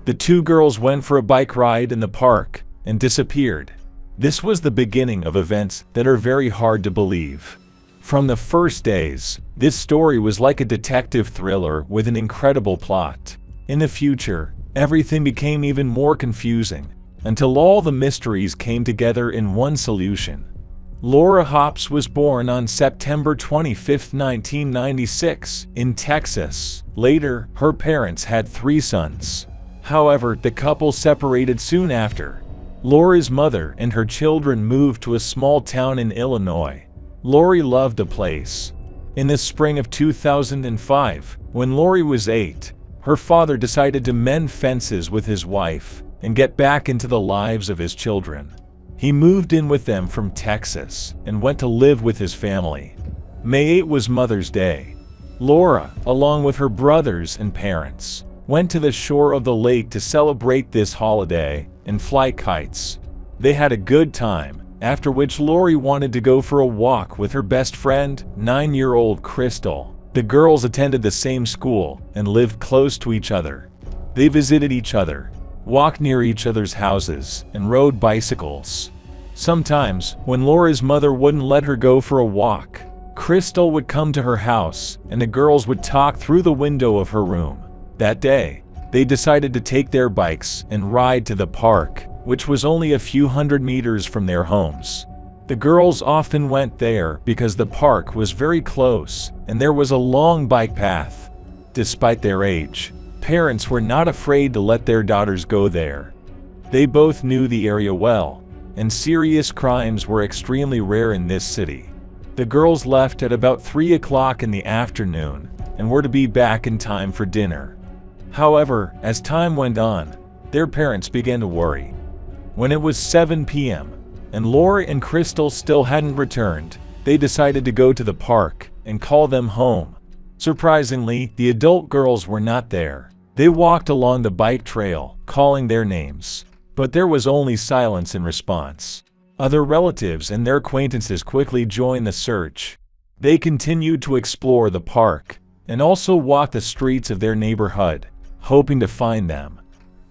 The two girls went for a bike ride in the park and disappeared. This was the beginning of events that are very hard to believe. From the first days, this story was like a detective thriller with an incredible plot. In the future, everything became even more confusing, until all the mysteries came together in one solution. Laura Hobbs was born on September 25, 1996, in Texas. Later, her parents had 3 sons. However, the couple separated soon after. Laura's mother and her children moved to a small town in Illinois. Lori loved the place. In the spring of 2005, when Lori was 8, her father decided to mend fences with his wife and get back into the lives of his children. He moved in with them from Texas and went to live with his family. May 8 was Mother's Day. Laura, along with her brothers and parents, went to the shore of the lake to celebrate this holiday and fly kites. They had a good time, after which Lori wanted to go for a walk with her best friend, 9-year-old Crystal. The girls attended the same school and lived close to each other. They visited each other, walked near each other's houses, and rode bicycles. Sometimes, when Laura's mother wouldn't let her go for a walk, Crystal would come to her house and the girls would talk through the window of her room. That day, they decided to take their bikes and ride to the park, which was only a few hundred meters from their homes. The girls often went there because the park was very close and there was a long bike path. Despite their age, parents were not afraid to let their daughters go there. They both knew the area well, and serious crimes were extremely rare in this city. The girls left at about 3 o'clock in the afternoon and were to be back in time for dinner. However, as time went on, their parents began to worry. When it was 7 p.m., and Laura and Crystal still hadn't returned, they decided to go to the park and call them home. Surprisingly, the adult girls were not there. They walked along the bike trail, calling their names, but there was only silence in response. Other relatives and their acquaintances quickly joined the search. They continued to explore the park and also walk the streets of their neighborhood, hoping to find them.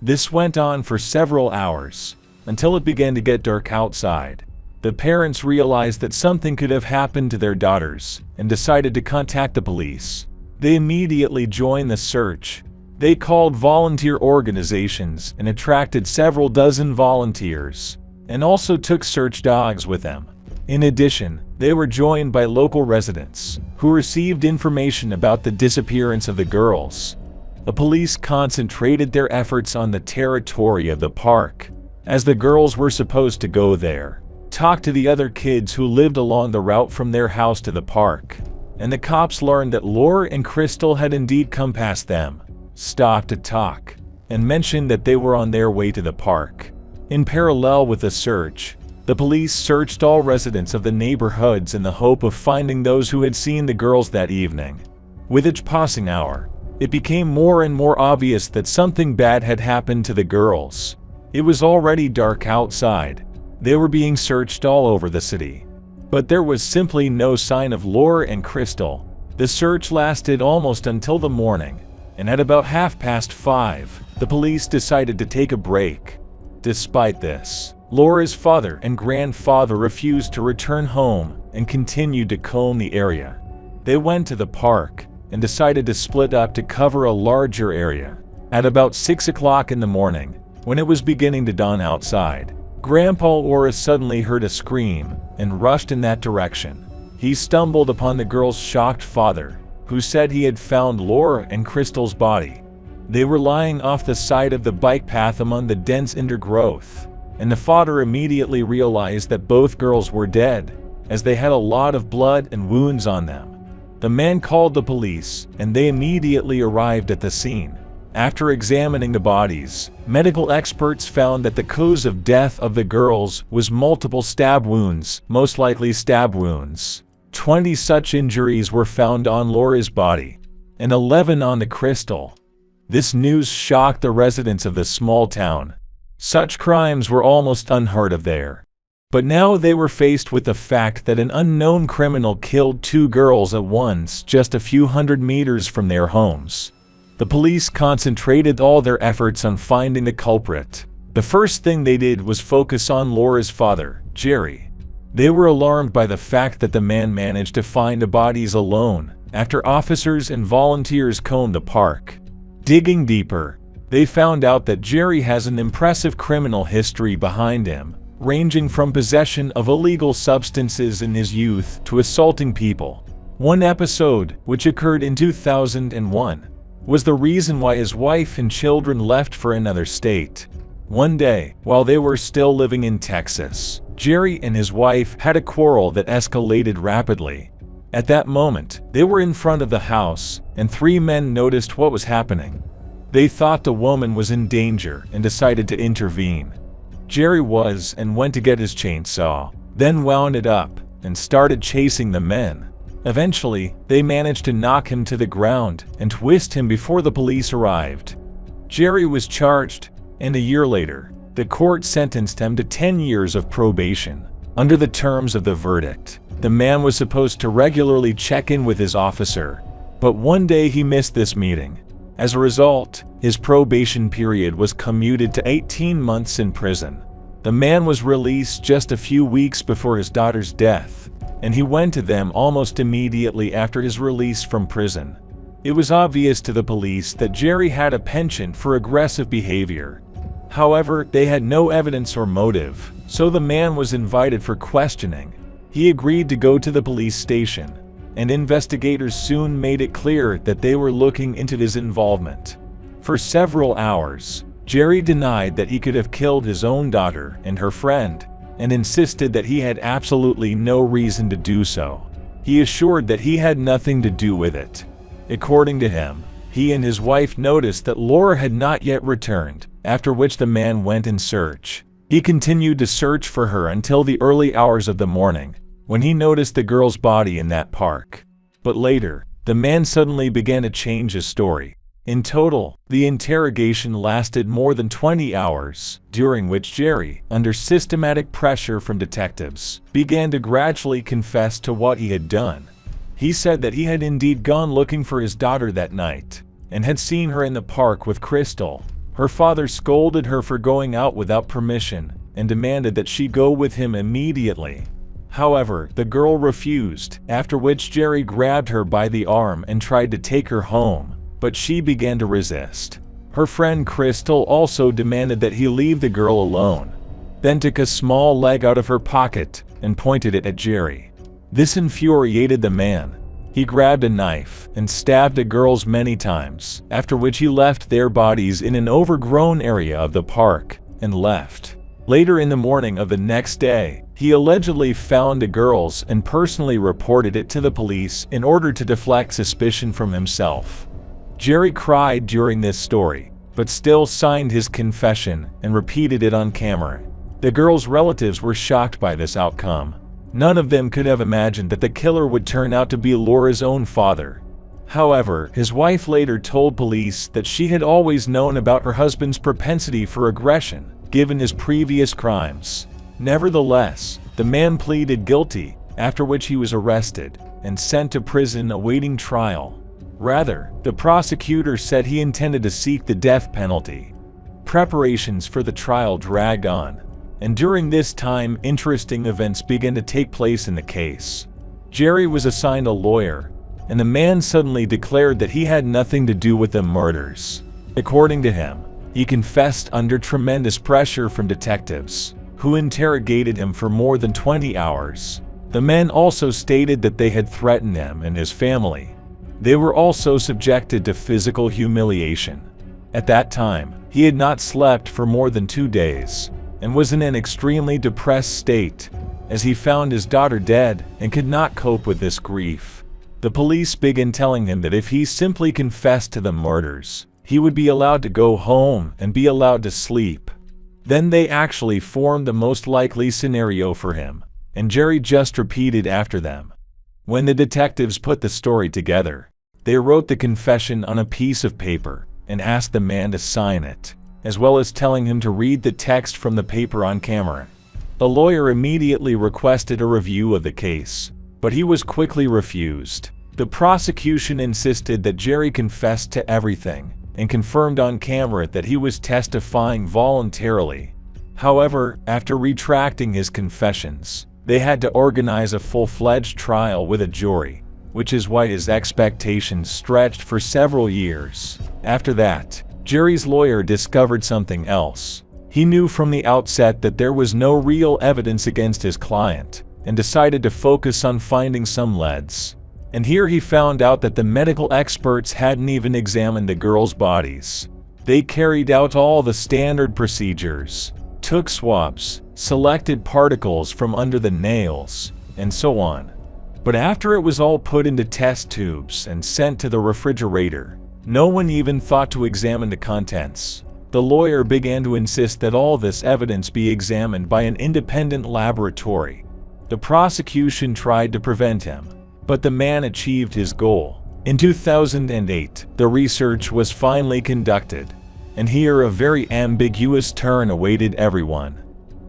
This went on for several hours, until it began to get dark outside. The parents realized that something could have happened to their daughters and decided to contact the police. They immediately joined the search. They called volunteer organizations and attracted several dozen volunteers, and also took search dogs with them. In addition, they were joined by local residents, who received information about the disappearance of the girls. The police concentrated their efforts on the territory of the park, as the girls were supposed to go there, talk to the other kids who lived along the route from their house to the park, and the cops learned that Laura and Crystal had indeed come past them, stopped to talk, and mentioned that they were on their way to the park. In parallel with the search, the police searched all residents of the neighborhoods in the hope of finding those who had seen the girls that evening. With each passing hour, it became more and more obvious that something bad had happened to the girls. It was already dark outside. They were being searched all over the city, but there was simply no sign of Laura and Crystal. The search lasted almost until the morning, and at about 5:30, the police decided to take a break. Despite this, Laura's father and grandfather refused to return home and continued to comb the area. They went to the park and decided to split up to cover a larger area. At about 6 o'clock in the morning, when it was beginning to dawn outside, Grandpa Laura suddenly heard a scream and rushed in that direction. He stumbled upon the girl's shocked father, who said he had found Laura and Crystal's body. They were lying off the side of the bike path among the dense undergrowth, and the father immediately realized that both girls were dead, as they had a lot of blood and wounds on them. The man called the police, and they immediately arrived at the scene. After examining the bodies, medical experts found that the cause of death of the girls was multiple stab wounds, most likely stab wounds. 20 such injuries were found on Laura's body, and 11 on the Crystal. This news shocked the residents of the small town. Such crimes were almost unheard of there. But now they were faced with the fact that an unknown criminal killed 2 girls at once just a few hundred meters from their homes. The police concentrated all their efforts on finding the culprit. The first thing they did was focus on Laura's father, Jerry. They were alarmed by the fact that the man managed to find the bodies alone after officers and volunteers combed the park. Digging deeper, they found out that Jerry has an impressive criminal history behind him, ranging from possession of illegal substances in his youth to assaulting people. One episode, which occurred in 2001, was the reason why his wife and children left for another state. One day, while they were still living in Texas, Jerry and his wife had a quarrel that escalated rapidly. At that moment, they were in front of the house, and three men noticed what was happening. They thought the woman was in danger and decided to intervene. Jerry was and went to get his chainsaw, then wound it up and started chasing the men. Eventually, they managed to knock him to the ground and twist him before the police arrived. Jerry was charged, and a year later, the court sentenced him to 10 years of probation. Under the terms of the verdict, the man was supposed to regularly check in with his officer, but one day he missed this meeting. As a result, his probation period was commuted to 18 months in prison. The man was released just a few weeks before his daughter's death, and he went to them almost immediately after his release from prison. It was obvious to the police that Jerry had a penchant for aggressive behavior. However, they had no evidence or motive, so the man was invited for questioning. He agreed to go to the police station, and investigators soon made it clear that they were looking into his involvement. For several hours, Jerry denied that he could have killed his own daughter and her friend, and insisted that he had absolutely no reason to do so. He assured that he had nothing to do with it. According to him, he and his wife noticed that Laura had not yet returned, after which the man went in search. He continued to search for her until the early hours of the morning, when he noticed the girl's body in that park. But later, the man suddenly began to change his story. In total, the interrogation lasted more than 20 hours, during which Jerry, under systematic pressure from detectives, began to gradually confess to what he had done. He said that he had indeed gone looking for his daughter that night, and had seen her in the park with Crystal. Her father scolded her for going out without permission, and demanded that she go with him immediately. However, the girl refused, after which Jerry grabbed her by the arm and tried to take her home, but she began to resist. Her friend Crystal also demanded that he leave the girl alone, then took a small leg out of her pocket and pointed it at Jerry. This infuriated the man. He grabbed a knife and stabbed the girls many times, after which he left their bodies in an overgrown area of the park and left. Later in the morning of the next day, he allegedly found the girls and personally reported it to the police in order to deflect suspicion from himself. Jerry cried during this story, but still signed his confession and repeated it on camera. The girls' relatives were shocked by this outcome. None of them could have imagined that the killer would turn out to be Laura's own father. However, his wife later told police that she had always known about her husband's propensity for aggression, given his previous crimes. Nevertheless, the man pleaded guilty, after which he was arrested and sent to prison awaiting trial. Rather, the prosecutor said he intended to seek the death penalty. Preparations for the trial dragged on, and during this time interesting events began to take place in the case. Jerry was assigned a lawyer, and the man suddenly declared that he had nothing to do with the murders. According to him, he confessed under tremendous pressure from detectives, who interrogated him for more than 20 hours. The men also stated that they had threatened him and his family. They were also subjected to physical humiliation. At that time, he had not slept for more than 2 days, and was in an extremely depressed state, as he found his daughter dead and could not cope with this grief. The police began telling him that if he simply confessed to the murders, he would be allowed to go home and be allowed to sleep. Then they actually formed the most likely scenario for him, and Jerry just repeated after them. When the detectives put the story together, they wrote the confession on a piece of paper and asked the man to sign it, as well as telling him to read the text from the paper on camera. The lawyer immediately requested a review of the case, but he was quickly refused. The prosecution insisted that Jerry confessed to everything and confirmed on camera that he was testifying voluntarily. However, after retracting his confessions, they had to organize a full-fledged trial with a jury, which is why his expectations stretched for several years. After that, Jerry's lawyer discovered something else. He knew from the outset that there was no real evidence against his client, and decided to focus on finding some leads. And here he found out that the medical experts hadn't even examined the girls' bodies. They carried out all the standard procedures, took swabs, selected particles from under the nails, and so on. But after it was all put into test tubes and sent to the refrigerator, no one even thought to examine the contents. The lawyer began to insist that all this evidence be examined by an independent laboratory. The prosecution tried to prevent him, but the man achieved his goal. In 2008, the research was finally conducted, and here a very ambiguous turn awaited everyone.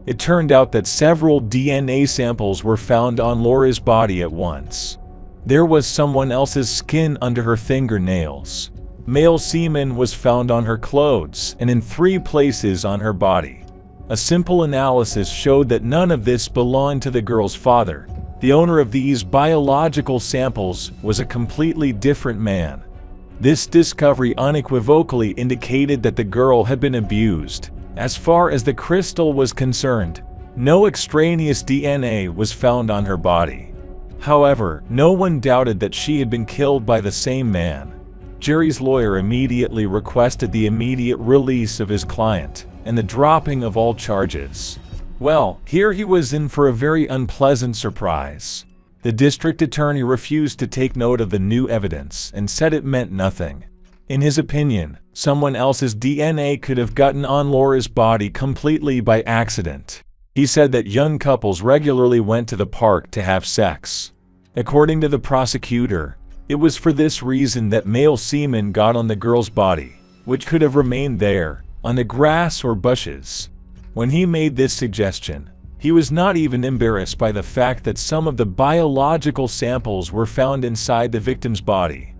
It turned out that several DNA samples were found on Laura's body at once. There was someone else's skin under her fingernails. Male semen was found on her clothes and in 3 places on her body. A simple analysis showed that none of this belonged to the girl's father. The owner of these biological samples was a completely different man. This discovery unequivocally indicated that the girl had been abused. As far as the crystal was concerned, no extraneous DNA was found on her body. However, no one doubted that she had been killed by the same man. Jerry's lawyer immediately requested the immediate release of his client and the dropping of all charges. Well, here he was in for a very unpleasant surprise. The district attorney refused to take note of the new evidence and said it meant nothing. In his opinion, someone else's DNA could have gotten on Laura's body completely by accident. He said that young couples regularly went to the park to have sex. According to the prosecutor, it was for this reason that male semen got on the girl's body, which could have remained there, on the grass or bushes. When he made this suggestion, he was not even embarrassed by the fact that some of the biological samples were found inside the victim's body.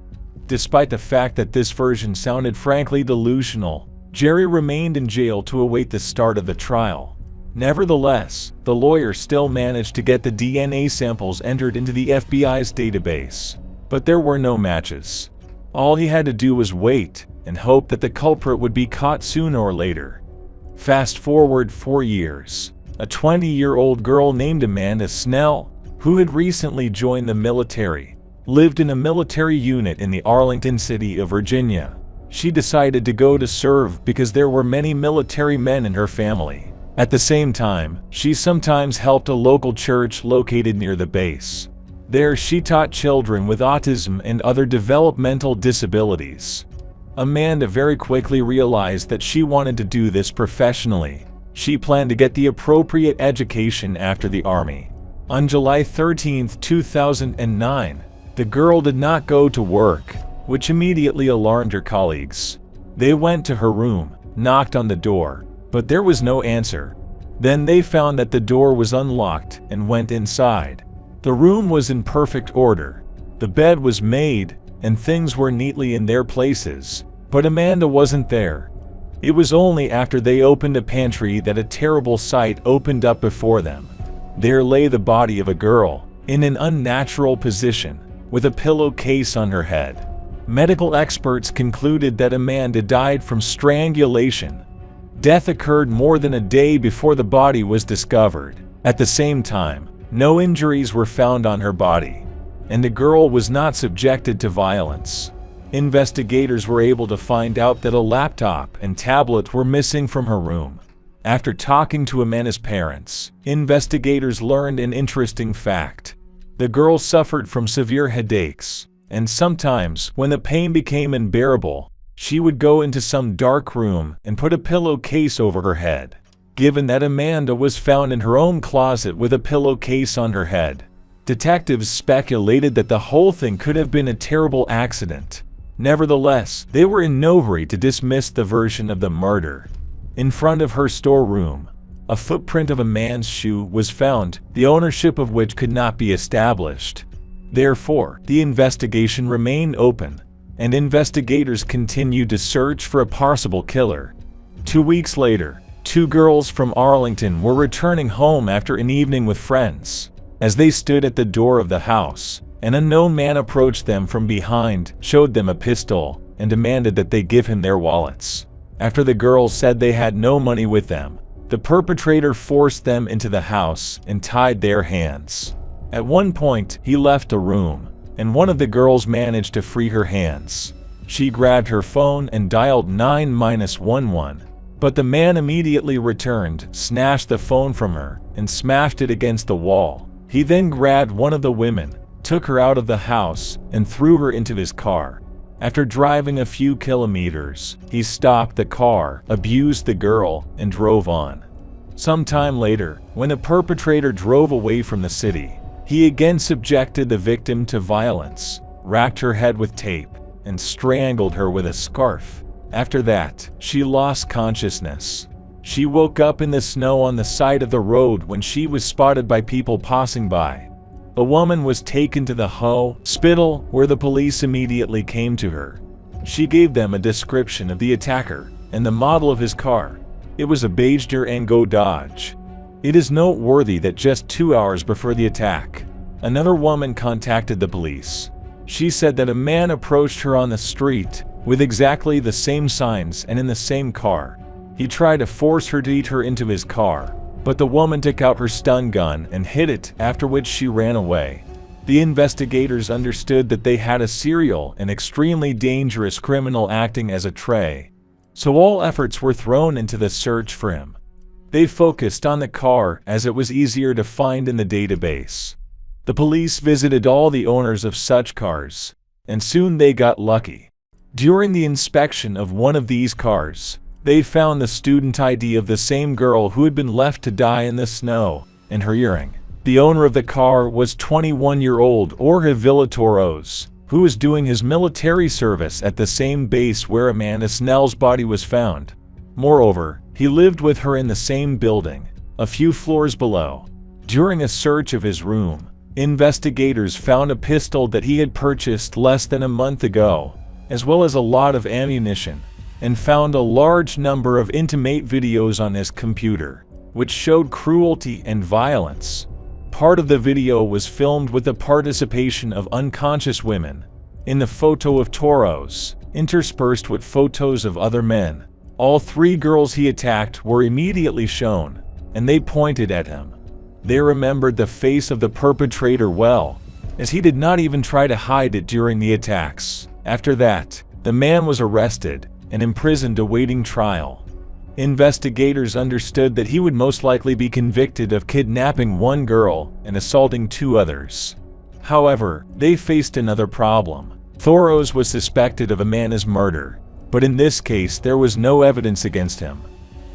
Despite the fact that this version sounded frankly delusional, Jerry remained in jail to await the start of the trial. Nevertheless, the lawyer still managed to get the DNA samples entered into the FBI's database. But there were no matches. All he had to do was wait and hope that the culprit would be caught sooner or later. Fast forward 4 years. A 20-year-old girl named Amanda Snell, who had recently joined the military, lived in a military unit in the Arlington city of Virginia. She decided to go to serve because there were many military men in her family. At the same time, she sometimes helped a local church located near the base. There she taught children with autism and other developmental disabilities. Amanda very quickly realized that she wanted to do this professionally. She planned to get the appropriate education after the Army. On July 13, 2009, the girl did not go to work, which immediately alarmed her colleagues. They went to her room, knocked on the door, but there was no answer. Then they found that the door was unlocked and went inside. The room was in perfect order. The bed was made, and things were neatly in their places, but Amanda wasn't there. It was only after they opened a pantry that a terrible sight opened up before them. There lay the body of a girl, in an unnatural position, with a pillowcase on her head. Medical experts concluded that Amanda died from strangulation. Death occurred more than a day before the body was discovered. At the same time, no injuries were found on her body, and the girl was not subjected to violence. Investigators were able to find out that a laptop and tablet were missing from her room. After talking to Amanda's parents, investigators learned an interesting fact. The girl suffered from severe headaches, and sometimes, when the pain became unbearable, she would go into some dark room and put a pillowcase over her head. Given that Amanda was found in her own closet with a pillowcase on her head, detectives speculated that the whole thing could have been a terrible accident. Nevertheless, they were in no hurry to dismiss the version of the murder. In front of her storeroom, a footprint of a man's shoe was found, the ownership of which could not be established. Therefore, the investigation remained open, and investigators continued to search for a possible killer. 2 weeks later, 2 girls from Arlington were returning home after an evening with friends. As they stood at the door of the house, an unknown man approached them from behind, showed them a pistol, and demanded that they give him their wallets. After the girls said they had no money with them, the perpetrator forced them into the house and tied their hands. At one point, he left a room, and one of the girls managed to free her hands. She grabbed her phone and dialed 911, but the man immediately returned, snatched the phone from her, and smashed it against the wall. He then grabbed one of the women, took her out of the house, and threw her into his car. After driving a few kilometers, he stopped the car, abused the girl, and drove on. Sometime later, when the perpetrator drove away from the city, he again subjected the victim to violence, wrapped her head with tape, and strangled her with a scarf. After that, she lost consciousness. She woke up in the snow on the side of the road when she was spotted by people passing by. The woman was taken to the hospital, where the police immediately came to her. She gave them a description of the attacker and the model of his car. It was a beige Durango Dodge. It is noteworthy that just 2 hours before the attack, another woman contacted the police. She said that a man approached her on the street with exactly the same signs and in the same car. He tried to force her to eat her into his car, but the woman took out her stun gun and hit it, after which she ran away. The investigators understood that they had a serial and extremely dangerous criminal acting as a tray, so all efforts were thrown into the search for him. They focused on the car as it was easier to find in the database. The police visited all the owners of such cars, and soon they got lucky. During the inspection of one of these cars, they found the student ID of the same girl who had been left to die in the snow, and her earring. The owner of the car was 21-year-old Jorge Villatoros, who was doing his military service at the same base where Amanda Snell's body was found. Moreover, he lived with her in the same building, a few floors below. During a search of his room, investigators found a pistol that he had purchased less than a month ago, as well as a lot of ammunition, and found a large number of intimate videos on his computer, which showed cruelty and violence. Part of the video was filmed with the participation of unconscious women. In the photo of Toros, interspersed with photos of other men, all 3 girls he attacked were immediately shown, and they pointed at him. They remembered the face of the perpetrator well, as he did not even try to hide it during the attacks. After that, the man was arrested and imprisoned awaiting trial. Investigators understood that he would most likely be convicted of kidnapping 1 girl and assaulting 2 others. However, they faced another problem. Toros was suspected of Amanda's murder, but in this case there was no evidence against him.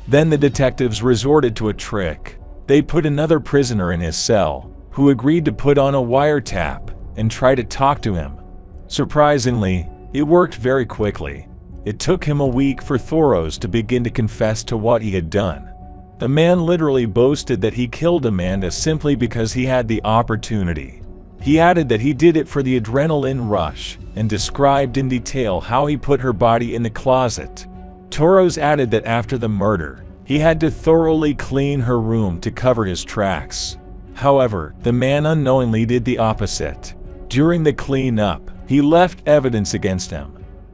Then the detectives resorted to a trick. They put another prisoner in his cell, who agreed to put on a wiretap and try to talk to him. Surprisingly, it worked very quickly. It took him a week for Toros to begin to confess to what he had done. The man literally boasted that he killed Amanda simply because he had the opportunity. He added that he did it for the adrenaline rush and described in detail how he put her body in the closet. Toros added that after the murder, he had to thoroughly clean her room to cover his tracks. However, the man unknowingly did the opposite. During the cleanup, he left evidence against him.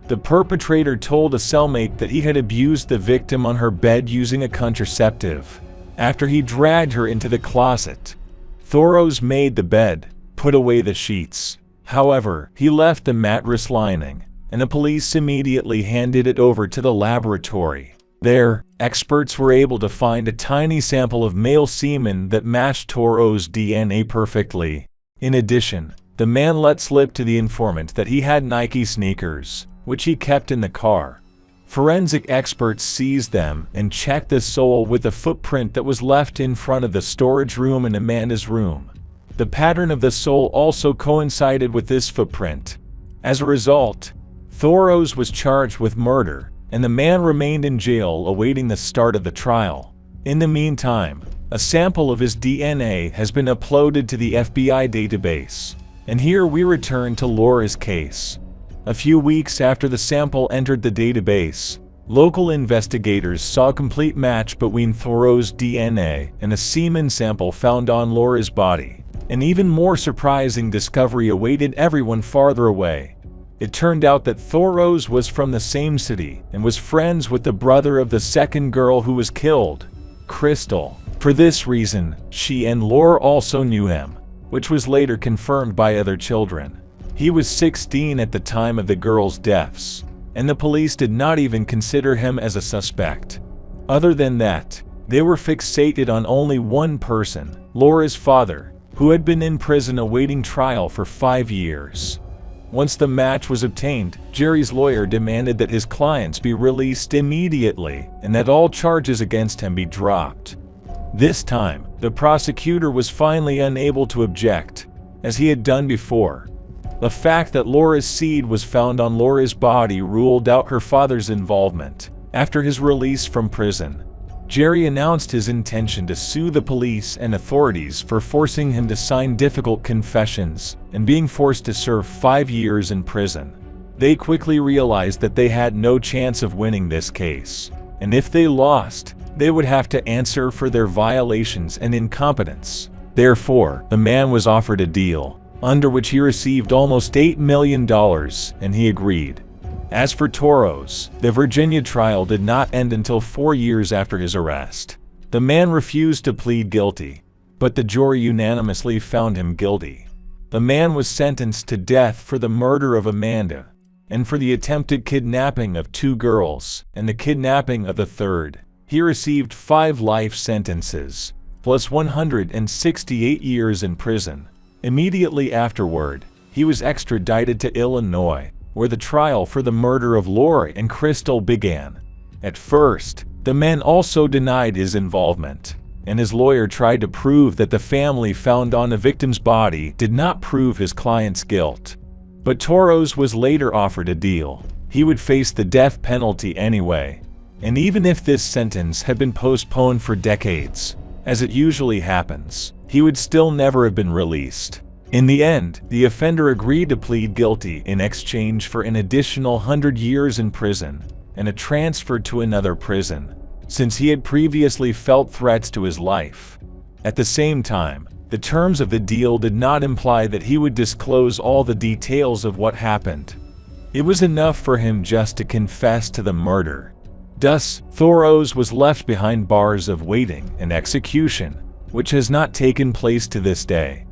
The perpetrator told a cellmate that he had abused the victim on her bed using a contraceptive. After he dragged her into the closet, Toros made the bed, put away the sheets. However, he left the mattress lining, and the police immediately handed it over to the laboratory. There, experts were able to find a tiny sample of male semen that matched Toros' DNA perfectly. In addition, the man let slip to the informant that he had Nike sneakers, which he kept in the car. Forensic experts seized them and checked the sole with the footprint that was left in front of the storage room in Amanda's room. The pattern of the sole also coincided with this footprint. As a result, Toros was charged with murder, and the man remained in jail awaiting the start of the trial. In the meantime, a sample of his DNA has been uploaded to the FBI database. And here we return to Laura's case. A few weeks after the sample entered the database, local investigators saw a complete match between Thoreau's DNA and a semen sample found on Laura's body. An even more surprising discovery awaited everyone farther away. It turned out that Thoreau's was from the same city and was friends with the brother of the second girl who was killed, Crystal. For this reason, she and Laura also knew him, which was later confirmed by other children. He was 16 at the time of the girls' deaths, and the police did not even consider him as a suspect. Other than that, they were fixated on only one person, Laura's father, who had been in prison awaiting trial for 5 years. Once the match was obtained, Jerry's lawyer demanded that his clients be released immediately and that all charges against him be dropped. This time, the prosecutor was finally unable to object, as he had done before. The fact that Laura's seed was found on Laura's body ruled out her father's involvement. After his release from prison, Jerry announced his intention to sue the police and authorities for forcing him to sign difficult confessions and being forced to serve 5 years in prison. They quickly realized that they had no chance of winning this case, and if they lost, they would have to answer for their violations and incompetence. Therefore, the man was offered a deal, under which he received almost $8 million, and he agreed. As for Thoreau's, the Virginia trial did not end until 4 years after his arrest. The man refused to plead guilty, but the jury unanimously found him guilty. The man was sentenced to death for the murder of Amanda, and for the attempted kidnapping of 2 girls, and the kidnapping of the third. He received 5 life sentences, plus 168 years in prison. Immediately afterward, he was extradited to Illinois, where the trial for the murder of Laura and Crystal began. At first, the man also denied his involvement, and his lawyer tried to prove that the family found on the victim's body did not prove his client's guilt. But Thoreau's was later offered a deal. He would face the death penalty anyway, and even if this sentence had been postponed for decades, as it usually happens, he would still never have been released. In the end, the offender agreed to plead guilty in exchange for an additional 100 years in prison and a transfer to another prison, since he had previously felt threats to his life. At the same time, the terms of the deal did not imply that he would disclose all the details of what happened. It was enough for him just to confess to the murder. Thus, Thoreau's was left behind bars of waiting and execution, which has not taken place to this day.